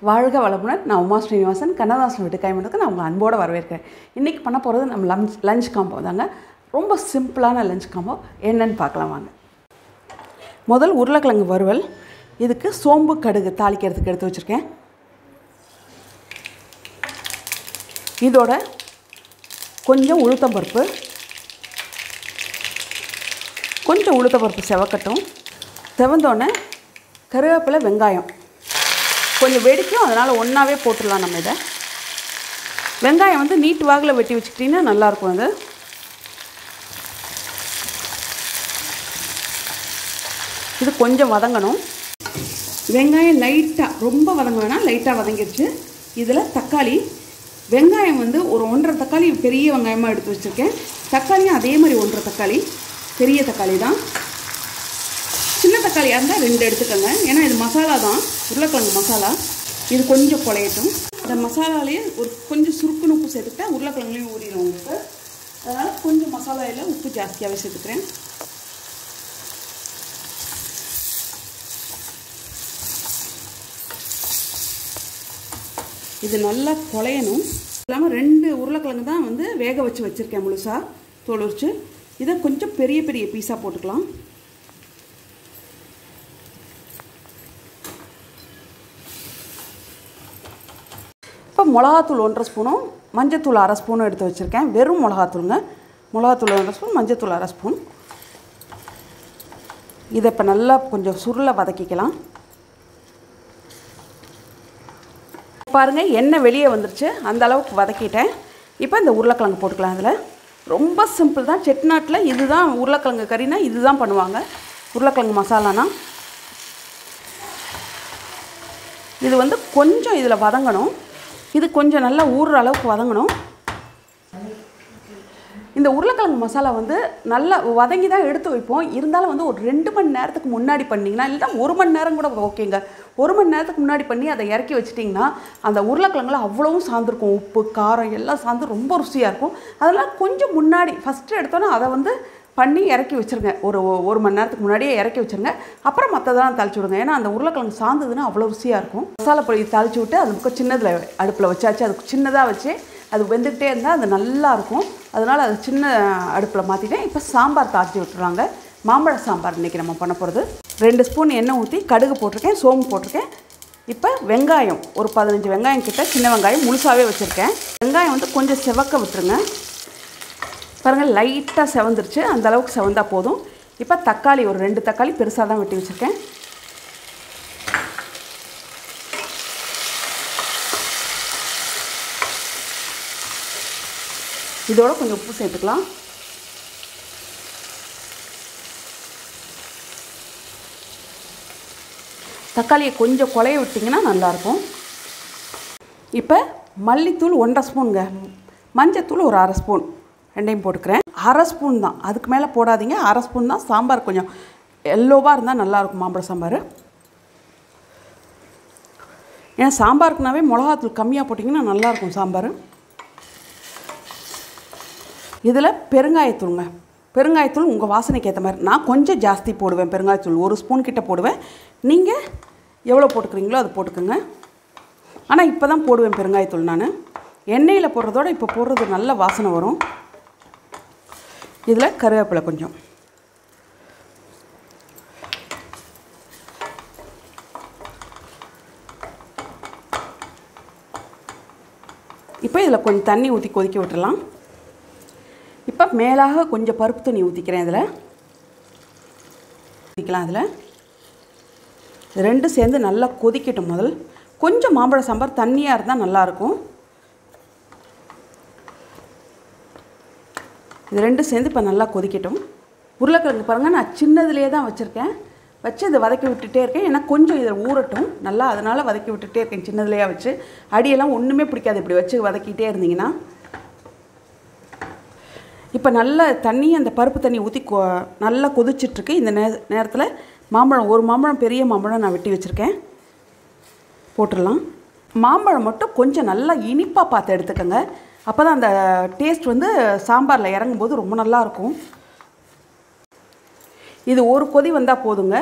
வாழ்க வளமுடன். நான் உமா srinivasan கண்ணதாசன் வீட்டு கைமண்டுக்கு நான் உங்கள் அன்போடு வரவேற்கிறேன். இன்றைக்கி பண்ண போகிறது நம்ம லஞ்ச் காம்போ தாங்க. ரொம்ப சிம்பிளான லஞ்ச் காம்போ என்னன்னு பார்க்கலாம் வாங்க. முதல் உருளைக்கிழங்கு வறுவல். இதுக்கு சோம்பு கடுகு தாளிக்கிறதுக்கு எடுத்து வச்சுருக்கேன். இதோட கொஞ்சம் உளுத்தம்பருப்பு, கொஞ்சம் உளுத்தம்பருப்பு செவக்கட்டும். செவந்தோடனே கருவேப்பிலை, வெங்காயம் கொஞ்சம் வெடிக்கும், அதனால் ஒன்றாவே போட்டுடலாம். நம்ம இதை வெங்காயம் வந்து நீட்டு வாகில் வெட்டி வச்சுக்கிட்டிங்கன்னா நல்லாயிருக்கும். அது இது கொஞ்சம் வதங்கணும். வெங்காயம் லைட்டாக, ரொம்ப வதங்க வேணாம், லைட்டாக வதங்கிடுச்சு. இதில் தக்காளி, வெங்காயம் வந்து ஒரு 1.5 தக்காளி பெரிய வெங்காயமாக எடுத்து வச்சுருக்கேன். தக்காளியும் அதே மாதிரி 1.5 தக்காளி, பெரிய தக்காளி தான். சின்ன தக்காளியாக இருந்தால் 2 எடுத்துக்கோங்க, ஏன்னா இது மசாலா தான், உருளைக்கிழங்கு மசாலா. இது கொஞ்சம் குழையட்டும். இந்த மசாலாலேயே ஒரு கொஞ்சம் சுருக்குன்னு உப்பு சேர்த்துக்கிட்டா உருளைக்கிழங்குலையும் ஊறிடும் உங்களுக்கு. அதனால் கொஞ்சம் மசாலாவில் உப்பு ஜாஸ்தியாகவே சேர்த்துக்கிறேன். இது நல்லா குழையணும். இல்லாமல் 2 உருளைக்கிழங்கு தான் வந்து வேக வச்சு வச்சுருக்கேன் முழுசாக தோல் உரிச்சு. இதை கொஞ்சம் பெரிய பெரிய பீஸாக போட்டுக்கலாம். இப்போ மிளகாத்தூள் 1.5 ஸ்பூனும் மஞ்சத்தூள் 1/2 ஸ்பூனும் எடுத்து வச்சுருக்கேன். வெறும் மிளகாத்தூளுங்க. மிளகாத்தூள் 1.5 ஸ்பூன், மஞ்சத்தூள் 1/2 ஸ்பூன். இதை இப்போ நல்லா கொஞ்சம் சுருளை வதக்கிக்கலாம். பாருங்கள், எண்ணெய் வெளியே வந்துருச்சு, அந்த அளவுக்கு வதக்கிட்டேன். இப்போ இந்த உருளைக்கிழங்கு போட்டுக்கலாம். அதில் ரொம்ப சிம்பிள் தான். செட்டிநாட்டில் இதுதான் உருளைக்கிழங்கு கறினா இதுதான் பண்ணுவாங்க, உருளைக்கிழங்கு மசாலானா. இது வந்து கொஞ்சம் இதில் வதங்கணும். இது கொஞ்சம் நல்லா ஊறுற அளவுக்கு வதங்கணும். இந்த உருளைக்கிழங்கு மசாலா வந்து நல்லா வதங்கி தான் எடுத்து வைப்போம். இருந்தாலும் வந்து ஒரு 2 மணி நேரத்துக்கு முன்னாடி பண்ணிங்கன்னா, இல்லைன்னா 1 மணி நேரம் கூட ஓகேங்க. 1 மணி நேரத்துக்கு முன்னாடி பண்ணி அதை இறக்கி வச்சிட்டிங்கன்னா அந்த உருளைக்கிழங்குல அவ்வளவும் சார்ந்திருக்கும். உப்பு, காரம் எல்லாம் சார்ந்து ரொம்ப ருசியாக இருக்கும். அதெல்லாம் கொஞ்சம் முன்னாடி ஃபஸ்ட்டு எடுத்தோன்னா அதை வந்து பண்ணி இறக்கி வச்சுருங்க. ஒரு மணி நேரத்துக்கு முன்னாடியே இறக்கி வச்சுருங்க. அப்புறம் மற்றதெல்லாம் தாளிச்சு விடுங்க. ஏன்னா அந்த உருளைக்கிழங்கு சார்ந்ததுன்னா அவ்வளோ ருசியாக இருக்கும். மசாலா பொடி தாளித்து விட்டு அது பக்கம் சின்னதில் அடுப்பில் வச்சாச்சு. அதுக்கு சின்னதாக வச்சு அது வெந்துக்கிட்டே இருந்தால் அது நல்லாயிருக்கும். அதனால் அது சின்ன அடுப்பில் மாற்றிட்டேன். இப்போ சாம்பார் தாளித்து விட்டுருவாங்க. மாம்பழ சாம்பார் இன்றைக்கி நம்ம பண்ண போகிறது. 2 ஸ்பூன் எண்ணெய் ஊற்றி கடுகு போட்டிருக்கேன், சோம்பு போட்டிருக்கேன். இப்போ வெங்காயம் ஒரு 15 வெங்காயம் கிட்ட, சின்ன வெங்காயம் முழுசாகவே வச்சுருக்கேன். வெங்காயம் வந்து கொஞ்சம் செவக்க விட்டுருங்க. பாருங்கள், லைட்டாக செவந்துருச்சு, அந்த அளவுக்கு செவந்தால் போதும். இப்போ தக்காளி ஒரு 2 தக்காளி பெருசாக தான் வெட்டி வச்சுருக்கேன். இதோட கொஞ்சம் உப்பு சேர்த்துக்கலாம். தக்காளியை கொஞ்சம் குழைய விட்டிங்கன்னா நல்லாயிருக்கும். இப்போ மல்லித்தூள் 1.5 ஸ்பூனுங்க, மஞ்சத்தூள் ஒரு 1/2 ஸ்பூன், 2யும் போட்டுக்கிறேன். 1/2 ஸ்பூன் தான், அதுக்கு மேலே போடாதீங்க. 1/2 ஸ்பூன் தான். சாம்பார் கொஞ்சம் எல்லோவாக இருந்தால் நல்லாயிருக்கும் மாம்பழ சாம்பார். ஏன்னா சாம்பாருக்குனாவே மிளகாத்தூள் கம்மியாக போட்டிங்கன்னா நல்லாயிருக்கும் சாம்பார். இதில் பெருங்காயத்தூளுங்க. பெருங்காயத்தூள் உங்கள் வாசனைக்கு ஏற்ற மாதிரி. நான் கொஞ்சம் ஜாஸ்தி போடுவேன் பெருங்காயத்தூள், 1 ஸ்பூன் கிட்ட போடுவேன். நீங்கள் எவ்வளோ போட்டுக்கிறீங்களோ அது போட்டுக்கோங்க. ஆனால் இப்போ தான் போடுவேன் பெருங்காயத்தூள் நான். எண்ணெயில் போடுறதோட இப்போ போடுறது நல்ல வாசனை வரும். இதில் கருவேப்பிலை கொஞ்சம். இப்போ இதில் கொஞ்சம் தண்ணி ஊற்றி கொதிக்க விட்டுடலாம். இப்போ மேலாக கொஞ்சம் பருப்பு தண்ணி ஊற்றிக்கிறேன். இதில் ஊற்றிக்கலாம். இதில் 2 சேர்ந்து நல்லா கொதிக்கட்டும். முதல் கொஞ்சம் மாம்பழ சாம்பார் தண்ணியாக இருந்தால் நல்லாயிருக்கும். இது 2 சேர்ந்து இப்போ நல்லா கொதிக்கட்டும். உருளைக்கிழங்கு பாருங்கள், நான் சின்னதுலேயே தான் வச்சுருக்கேன். வச்சு இதை வதக்கி விட்டுட்டே இருக்கேன். ஏன்னா கொஞ்சம் இதில் ஊறட்டும் நல்லா, அதனால் வதக்கி விட்டுட்டே இருக்கேன் சின்னதுலேயே வச்சு. அடியெல்லாம் ஒன்றுமே பிடிக்காது இப்படி வச்சு வதக்கிட்டே இருந்தீங்கன்னா. இப்போ நல்ல தண்ணி, அந்த பருப்பு தண்ணி ஊற்றி நல்லா கொதிச்சிட்ருக்கு. இந்த நேரத்தில் மாம்பழம், ஒரு மாம்பழம், பெரிய மாம்பழம் நான் வெட்டி வச்சுருக்கேன், போட்டுடலாம். மாம்பழம் மட்டும் கொஞ்சம் நல்லா இனிப்பாக பார்த்து எடுத்துக்கோங்க. அப்போ தான் அந்த டேஸ்ட் வந்து சாம்பாரில் இறங்கும்போது ரொம்ப நல்லாயிருக்கும். இது ஒரு கொதி வந்தால் போதுங்க,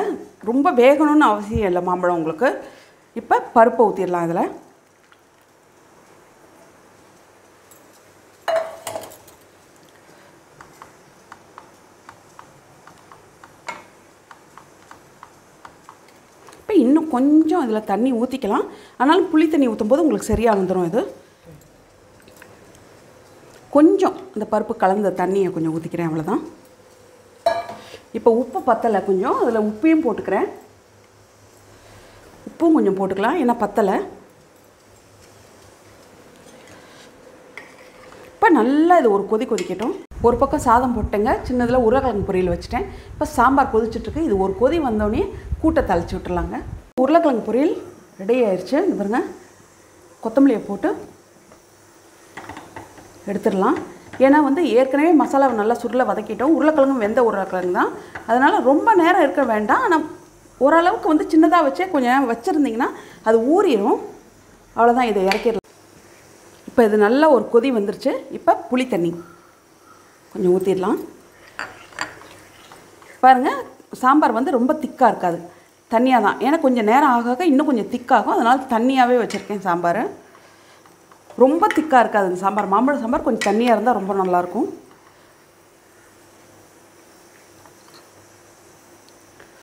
ரொம்ப வேகணும்னு அவசியம் இல்லை மாம்பழம் உங்களுக்கு. இப்போ பருப்பை ஊற்றிடலாம் இதில். இப்போ இன்னும் கொஞ்சம் இதில் தண்ணி ஊற்றிக்கலாம். ஆனாலும் புளி தண்ணி ஊற்றும் போது உங்களுக்கு சரியாக வந்துடும். இது கொஞ்சம் இந்த பருப்பு கலந்த தண்ணியை கொஞ்சம் ஊற்றிக்கிறேன், அவ்வளோதான். இப்போ உப்பு பத்தலை, கொஞ்சம் அதில் உப்பையும் போட்டுக்கிறேன். உப்பும் கொஞ்சம் போட்டுக்கலாம், ஏன்னா பத்தலை. இப்போ நல்லா இது ஒரு கொதிக்கட்டும். ஒரு பக்கம் சாதம் போட்டேங்க, சின்னதில் உருளைக்கிழங்கு பொரியல் வச்சுட்டேன். இப்போ சாம்பார் கொதிச்சுட்ருக்கு. இது ஒரு கொதி வந்தோடனே கூட்டை தளிச்சு விட்டுறலாங்க. உருளைக்கிழங்கு பொரியல் ரெடி ஆயிடுச்சு. இது பாருங்க, கொத்தமல்லியை போட்டு எடுத்துடலாம். ஏன்னா வந்து ஏற்கனவே மசாலாவை நல்லா சுருளை வதக்கிட்டோம். உருளைக்கிழங்கும் வெந்த உருளைக்கிழங்கு தான், அதனால் ரொம்ப நேரம் இருக்க வேண்டாம். ஆனால் ஓரளவுக்கு வந்து சின்னதாக வச்சே கொஞ்சம் நேரம் வச்சுருந்திங்கன்னா அது ஊறிடும். அவ்வளோதான், இதை இறக்கிடலாம். இப்போ இது நல்லா ஒரு கொதி வந்துருச்சு. இப்போ புளி தண்ணி கொஞ்சம் ஊற்றிடலாம். பாருங்கள், சாம்பார் வந்து ரொம்ப திக்காக இருக்காது, தண்ணியாக தான். ஏன்னா கொஞ்சம் நேரம் ஆக இன்னும் கொஞ்சம் திக்காகும், அதனால் தண்ணியாகவே வச்சுருக்கேன் சாம்பார். ரொம்ப திக்காக இருக்காது இந்த சாம்பார். மாம்பழ சாம்பார் கொஞ்சம் தண்ணியாக இருந்தால் ரொம்ப நல்லாயிருக்கும்.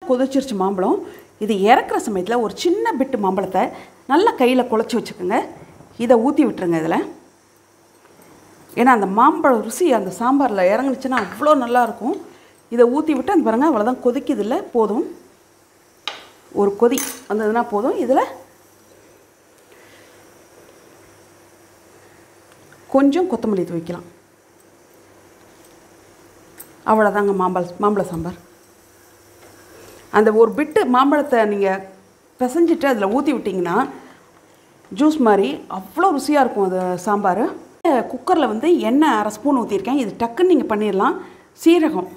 கொதிச்சிருச்சு மாம்பழம். இது இறக்குற சமயத்தில் ஒரு சின்ன பிட்டு மாம்பழத்தை நல்லா கையில் குழச்சி வச்சுக்கோங்க. இதை ஊற்றி விட்டுருங்க இதில். ஏன்னா அந்த மாம்பழம் ருசி அந்த சாம்பாரில் இறங்குனுச்சுன்னா அவ்வளோ நல்லாயிருக்கும். இதை ஊற்றி விட்டு அந்த பாருங்கள், அவ்வளோதான், கொதிக்குதில்ல, போதும். ஒரு கொதி வந்ததுன்னா போதும். இதில் கொஞ்சம் கொத்தமல்லி வைக்கலாம். அவ்வளோதாங்க மாம்பழ சாம்பார். அந்த ஒரு பிட்டு மாம்பழத்தை நீங்கள் பிசைஞ்சிட்டு அதில் ஊற்றி விட்டிங்கன்னா ஜூஸ் மாதிரி அவ்வளோ ருசியாக இருக்கும் அது சாம்பார். குக்கரில் வந்து எண்ணெய் 1/2 ஸ்பூன் ஊற்றிருக்கேன். இது டக்குன்னு நீங்கள் பண்ணிடலாம். சீரகம்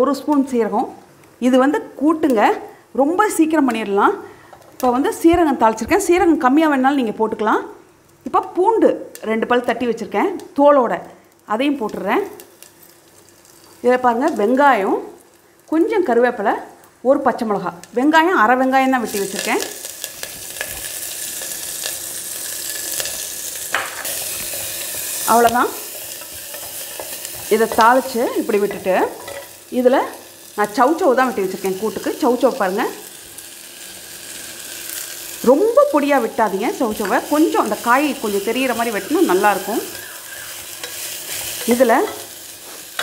ஒரு ஸ்பூன் சீரகம். இது வந்து கூட்டுங்க, ரொம்ப சீக்கிரம் பண்ணிடலாம். இப்போ வந்து சீரகம் தாளிச்சிருக்கேன். சீரகம் கம்மியாக வேணாலும் நீங்கள் போட்டுக்கலாம். இப்போ பூண்டு 2 பல் தட்டி வச்சுருக்கேன் தோலோட, அதையும் போட்டுடுறேன். இதில் பாருங்கள், வெங்காயம், கொஞ்சம் கருவேப்பிலை, ஒரு பச்சை மிளகா. வெங்காயம் 1/2 வெங்காயம் தான் வெட்டி வச்சுருக்கேன். அவ்வளோதான். இதை தாளித்து இப்படி விட்டுட்டு இதில் நான் சவுச்சவு தான் வெட்டி வச்சுருக்கேன் கூட்டுக்கு. சவுச்சவு பாருங்கள், ரொம்ப பொடியாக வெட்டாதீங்க சவுச்சவை. கொஞ்சம் அந்த காய் கொஞ்சம் தெரிகிற மாதிரி வெட்டினா நல்லாயிருக்கும். இதில்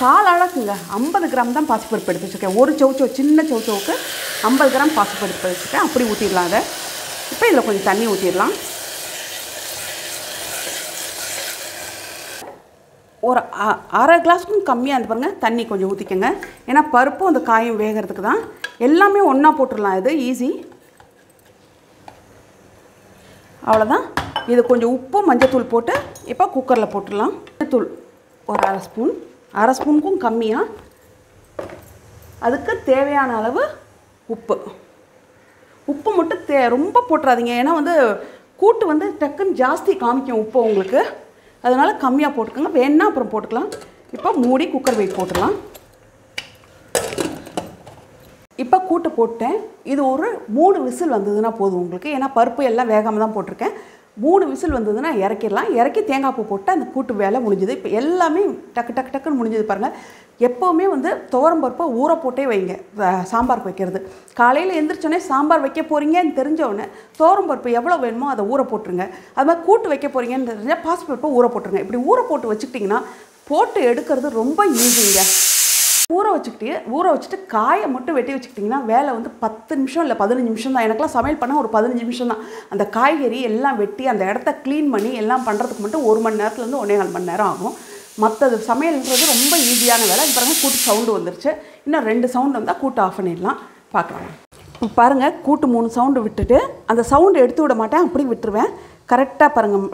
1/4 அழகுங்க 50 கிராம் தான் பாசிப்பருப்பு எடுத்து வச்சுருக்கேன். ஒரு சவுச்சவு, சின்ன சவுச்சவுக்கு 50 கிராம் பாசிப்பருப்பு வச்சுருக்கேன். அப்படி ஊற்றிடலாம் அதை. இப்போ இதில் கொஞ்சம் தண்ணி ஊற்றிடலாம். ஒரு 1/2 கிளாஸுக்கும் கம்மியாக அந்த பாருங்கள் தண்ணி கொஞ்சம் ஊற்றிக்கோங்க. ஏன்னா பருப்பும் அந்த காயும் வேகிறதுக்கு தான். எல்லாமே ஒன்றா போட்டுடலாம், இது ஈஸி. அவ்வளோதான். இது கொஞ்சம் உப்பு மஞ்சத்தூள் போட்டு இப்போ குக்கரில் போட்டுடலாம். மஞ்சத்தூள் ஒரு 1/2 ஸ்பூன், 1/2 ஸ்பூனுக்கும் கம்மியாக. அதுக்கு தேவையான அளவு உப்பு. உப்பு மட்டும் ரொம்ப போட்டுறாதீங்க, ஏன்னா வந்து கூட்டு வந்து டக்குன்னு ஜாஸ்தி காமிக்கும் உப்பு உங்களுக்கு. அதனால் கம்மியாக போட்டுக்கோங்க, வேணா அப்புறம் போட்டுக்கலாம். இப்போ மூடி குக்கர் வெயிட் போட்டுடலாம். இப்போ கூட்டு போட்டேன். இது ஒரு 3 விசில் வந்ததுன்னா போதும் உங்களுக்கு. ஏன்னா பருப்பு எல்லாம் வேகாமல் தான் போட்டிருக்கேன். 3 விசில் வந்ததுன்னா இறக்கிடலாம். இறக்கி தேங்காய் பூ போட்டு அந்த கூட்டு வேலை முடிஞ்சுது. இப்போ எல்லாமே டக்குன்னு முடிஞ்சது பாருங்கள். எப்போவுமே வந்து துவரம் பருப்பை ஊற போட்டே வைங்க சாம்பாருக்கு வைக்கிறது. காலையில் எழுந்திரிச்சோன்னே சாம்பார் வைக்க போகிறீங்கன்னு தெரிஞ்சவொடனே துவரம் பருப்பு எவ்வளோ வேணுமோ அதை ஊற போட்டுருங்க. அது மாதிரி கூட்டு வைக்க போகிறீங்கன்னு தெரிஞ்சால் பாசிப்பருப்பை ஊற போட்டுருங்க. இப்படி ஊற போட்டு வச்சுக்கிட்டிங்கன்னா போட்டு எடுக்கிறது ரொம்ப ஈஸிங்க. ஊற வச்சுட்டு காயை மட்டும் வெட்டி வச்சுக்கிட்டிங்கன்னா வேலை வந்து 10 நிமிஷம் இல்லை 15 நிமிஷம் தான். எனக்குலாம் சமையல் பண்ணால் ஒரு 15 நிமிஷம் தான். அந்த காய்கறி எல்லாம் வெட்டி அந்த இடத்த க்ளீன் பண்ணி எல்லாம் பண்ணுறதுக்கு மட்டும் 1 மணி நேரத்துலேருந்து 1.25 மணி நேரம் ஆகும். மற்றது சமையல்ன்றது ரொம்ப ஈஸியான வேலை. இப்போ பாருங்கள், கூட்டு சவுண்டு வந்துருச்சு. இன்னும் 2 சவுண்டு வந்தால் கூட்டு ஆஃப் பண்ணிடலாம். பார்க்கலாம். இப்போ பாருங்கள், கூட்டு 3 சவுண்டு விட்டுட்டு அந்த சவுண்டு எடுத்து விட மாட்டேன், அப்படி விட்டுருவேன். கரெக்டாக பாருங்கள்,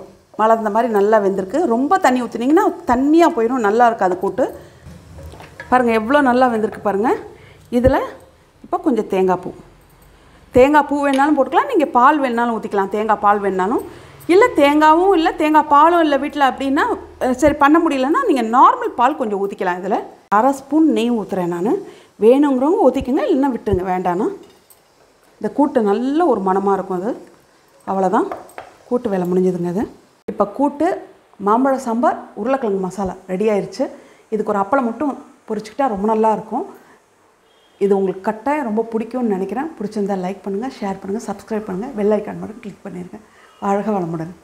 மலர்ந்த மாதிரி நல்லா வெந்திருக்கு. ரொம்ப தண்ணி ஊற்றினீங்கன்னா தண்ணியாக போயிடும், நல்லா இருக்காது கூட்டு. பாருங்கள் எவ்வளோ நல்லா வெந்திருக்கு பாருங்கள். இதில் இப்போ கொஞ்சம் தேங்காய் பூ வேணாலும் போட்டுக்கலாம். நீங்கள் பால் வேணாலும் ஊற்றிக்கலாம், தேங்காய் பால் வேணாலும். இல்லை தேங்காயும் இல்லை தேங்காய் பாலும் இல்லை வீட்டில் அப்படின்னா சரி பண்ண முடியலன்னா நீங்கள் நார்மல் பால் கொஞ்சம் ஊற்றிக்கலாம். இதில் 1/2 ஸ்பூன் நெய் ஊற்றுறேன் நான். வேணுங்கிறவங்க ஊற்றிக்கோங்க, இல்லைன்னா விட்டுருங்க, வேண்டானா. இந்த கூட்டு நல்ல ஒரு மணமாக இருக்கும் அது. அவ்வளோதான், கூட்டு வேலை முடிஞ்சதுங்க அது. இப்போ கூட்டு, மாம்பழ சாம்பார், உருளைக்கிழங்கு மசாலா ரெடி ஆயிடுச்சு. இதுக்கு ஒரு அப்பளம் மட்டும் பொரிச்சுக்கிட்டா ரொம்ப நல்லாயிருக்கும். இது உங்களுக்கு கட்டாயம் ரொம்ப பிடிக்கும்னு நினைக்கிறேன். பிடிச்சிருந்தால் லைக் பண்ணுங்கள், ஷேர் பண்ணுங்கள், சப்ஸ்கிரைப் பண்ணுங்கள், பெல் ஐக்கான் மட்டும் கிளிக் பண்ணிடுங்க. வாழ்க வளமுடன்.